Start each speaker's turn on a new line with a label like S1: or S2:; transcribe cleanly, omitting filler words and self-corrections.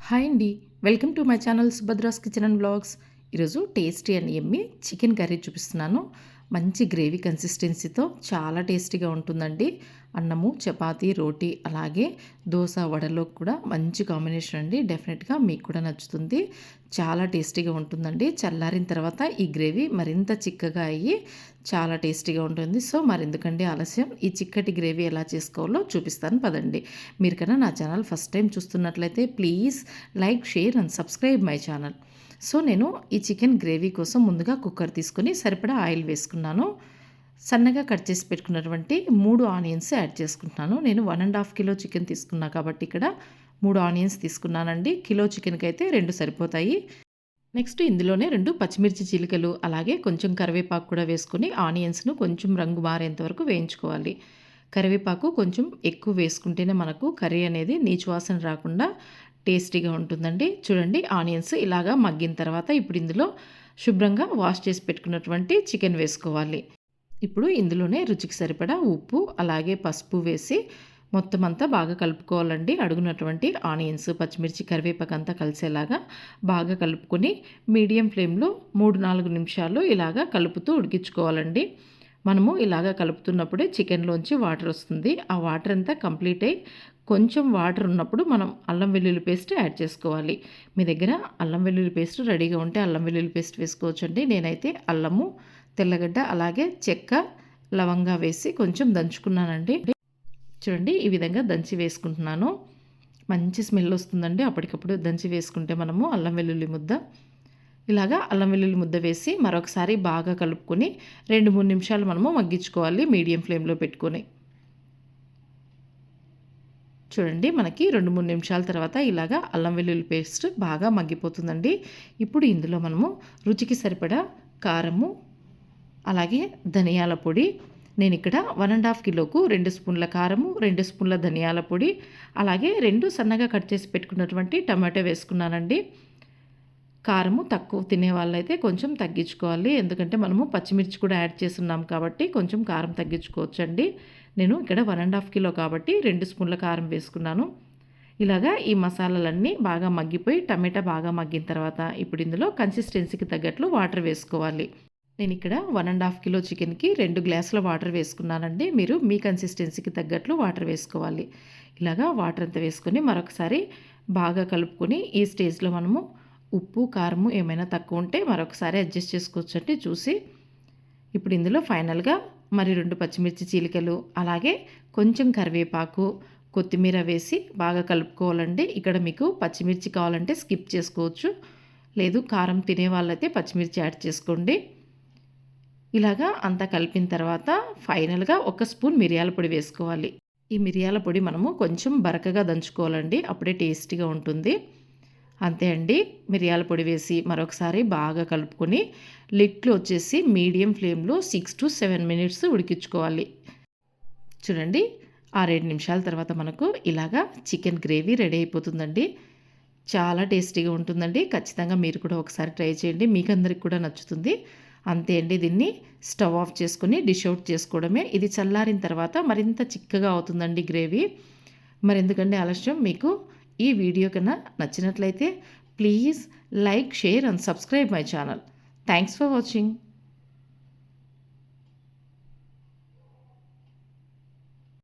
S1: Hi అండి. Welcome to my channel Subhadra's kitchen and vlogs. ఈరోజు tasty and yummy chicken curry చూపిస్తున్నాను. మంచి gravy కన్సిస్టెన్సీతో చాలా టేస్టీగా ఉంటుందండి. అన్నము, చపాతీ, రోటీ అలాగే దోస, వడలో కూడా మంచి కాంబినేషన్ అండి. డెఫినెట్గా మీకు కూడా నచ్చుతుంది. చాలా టేస్టీగా ఉంటుందండి. చల్లారిన తర్వాత ఈ గ్రేవీ మరింత చిక్కగా అయ్యి చాలా టేస్టీగా ఉంటుంది. సో మరెందుకండి ఆలస్యం, ఈ చిక్కటి గ్రేవీ ఎలా చేసుకోవాలో చూపిస్తాను పదండి. మీరు కన్నా నా ఛానల్ ఫస్ట్ టైం చూస్తున్నట్లయితే please like, share and subscribe my channel. So నేను ఈ చికెన్ గ్రేవీ కోసం ముందుగా కుక్కర్ తీసుకొని సరిపడా ఆయిల్ వేసుకున్నాను. సన్నగా కట్ చేసి పెట్టుకున్నటువంటి 3 ఆనియన్స్ యాడ్ చేసుకుంటున్నాను. నేను 1.5 కిలో చికెన్ తీసుకున్నా కాబట్టి ఇక్కడ 3 ఆనియన్స్ తీసుకున్నానండి. కిలో చికెన్కి అయితే 2 సరిపోతాయి. నెక్స్ట్ ఇందులోనే 2 పచ్చిమిర్చి చీలికలు అలాగే కొంచెం కరివేపాకు కూడా వేసుకొని ఆనియన్స్ను కొంచెం రంగు మారేంత వరకు వేయించుకోవాలి. కరివేపాకు కొంచెం ఎక్కువ వేసుకుంటేనే మనకు కర్రీ అనేది నీచు వాసన రాకుండా టేస్టీగా ఉంటుందండి. చూడండి, ఆనియన్స్ ఇలాగా మగ్గిన తర్వాత ఇప్పుడు ఇందులో శుభ్రంగా వాష్ చేసి పెట్టుకున్నటువంటి చికెన్ వేసుకోవాలి. ఇప్పుడు ఇందులోనే రుచికి సరిపడా ఉప్పు అలాగే పసుపు వేసి మొత్తం అంతా బాగా కలుపుకోవాలండి. అడుగునటువంటి ఆనియన్స్, పచ్చిమిర్చి, కరివేపాకు అంతా కలిసేలాగా బాగా కలుపుకొని మీడియం ఫ్లేమ్లో 3-4 నిమిషాలు ఇలాగా కలుపుతూ ఉడికించుకోవాలండి. మనము ఇలాగ కలుపుతున్నప్పుడే చికెన్లోంచి వాటర్ వస్తుంది. ఆ వాటర్ అంతా కంప్లీట్ అయ్యి కొంచెం వాటర్ ఉన్నప్పుడు మనం అల్లం వెల్లుల్లి పేస్ట్ యాడ్ చేసుకోవాలి. మీ దగ్గర అల్లం వెల్లుల్లి పేస్ట్ రెడీగా ఉంటే అల్లం వెల్లుల్లి పేస్ట్ వేసుకోవచ్చండి. నేనైతే అల్లము, తెల్లగడ్డ అలాగే చెక్క, లవంగా వేసి కొంచెం దంచుకున్నానండి. చూడండి, ఈ విధంగా దంచి వేసుకుంటున్నాను. మంచి స్మెల్ వస్తుందండి అప్పటికప్పుడు దంచి వేసుకుంటే మనము అల్లం వెల్లుల్లి ముద్ద. ఇలాగా అల్లం వెల్లుల్లి ముద్ద వేసి మరొకసారి బాగా కలుపుకొని 2-3 నిమిషాలు మనము మగ్గించుకోవాలి మీడియం ఫ్లేమ్లో పెట్టుకొని. చూడండి, మనకి 2-3 నిమిషాల తర్వాత ఇలాగా అల్లం వెల్లుల్లి పేస్ట్ బాగా మగ్గిపోతుందండి. ఇప్పుడు ఇందులో మనము రుచికి సరిపడా కారము అలాగే ధనియాల పొడి, నేను ఇక్కడ 1.5 కిలోకు 2 స్పూన్ల కారము, 2 స్పూన్ల ధనియాల పొడి అలాగే 2 సన్నగా కట్ చేసి పెట్టుకున్నటువంటి టమాటో వేసుకున్నానండి. కారము తక్కువ తినే వాళ్ళైతే కొంచెం తగ్గించుకోవాలి. ఎందుకంటే మనము పచ్చిమిర్చి కూడా యాడ్ చేస్తున్నాం కాబట్టి కొంచెం కారం తగ్గించుకోవచ్చండి. నేను ఇక్కడ 1.5 కిలో కాబట్టి 2 స్పూన్ల కారం వేసుకున్నాను. ఇలాగా ఈ మసాలాలన్నీ బాగా మగ్గిపోయి టమాటా బాగా మగ్గిన తర్వాత ఇప్పుడు ఇందులో కన్సిస్టెన్సీకి తగ్గట్లు వాటర్ వేసుకోవాలి. నేను ఇక్కడ 1.5 కిలో చికెన్కి 2 గ్లాసుల వాటర్ వేసుకున్నానండి. మీరు మీ కన్సిస్టెన్సీకి తగ్గట్లు వాటర్ వేసుకోవాలి. ఇలాగా వాటర్ అంతా వేసుకొని మరొకసారి బాగా కలుపుకొని ఈ స్టేజ్లో మనము ఉప్పు, కారము ఏమైనా తక్కువ ఉంటే మరొకసారి అడ్జస్ట్ చేసుకోవచ్చండి చూసి. ఇప్పుడు ఇందులో ఫైనల్గా మరి 2 పచ్చిమిర్చి చీలికలు అలాగే కొంచెం కరివేపాకు, కొత్తిమీర వేసి బాగా కలుపుకోవాలండి. ఇక్కడ మీకు పచ్చిమిర్చి కావాలంటే స్కిప్ చేసుకోవచ్చు, లేదు కారం తినే వాళ్ళైతే పచ్చిమిర్చి యాడ్ చేసుకోండి. ఇలాగా అంతా కలిపిన తర్వాత ఫైనల్గా 1 స్పూన్ మిరియాల పొడి వేసుకోవాలి. ఈ మిరియాల పొడి మనము కొంచెం బరకగా దంచుకోవాలండి, అప్పుడే టేస్టీగా ఉంటుంది. అంతే అండి, మిరియాల పొడి వేసి మరొకసారి బాగా కలుపుకొని లిడ్లు వచ్చేసి మీడియం ఫ్లేమ్లో 6-7 మినిట్స్ ఉడికించుకోవాలి. చూడండి, 6-7 నిమిషాల తర్వాత మనకు ఇలాగా చికెన్ గ్రేవీ రెడీ అయిపోతుందండి. చాలా టేస్టీగా ఉంటుందండి. ఖచ్చితంగా మీరు కూడా ఒకసారి ట్రై చేయండి, మీకు అందరికి కూడా నచ్చుతుంది. అంతే అండి, దీన్ని స్టవ్ ఆఫ్ చేసుకొని డిష్ అవుట్ చేసుకోవడమే. ఇది చల్లారిన తర్వాత మరింత చిక్కగా అవుతుందండి గ్రేవీ. మరెందుకంటే ఆలస్యం, మీకు ఈ వీడియో కన్నా నచ్చినట్లయితే please like, share and subscribe my channel. Thanks for watching.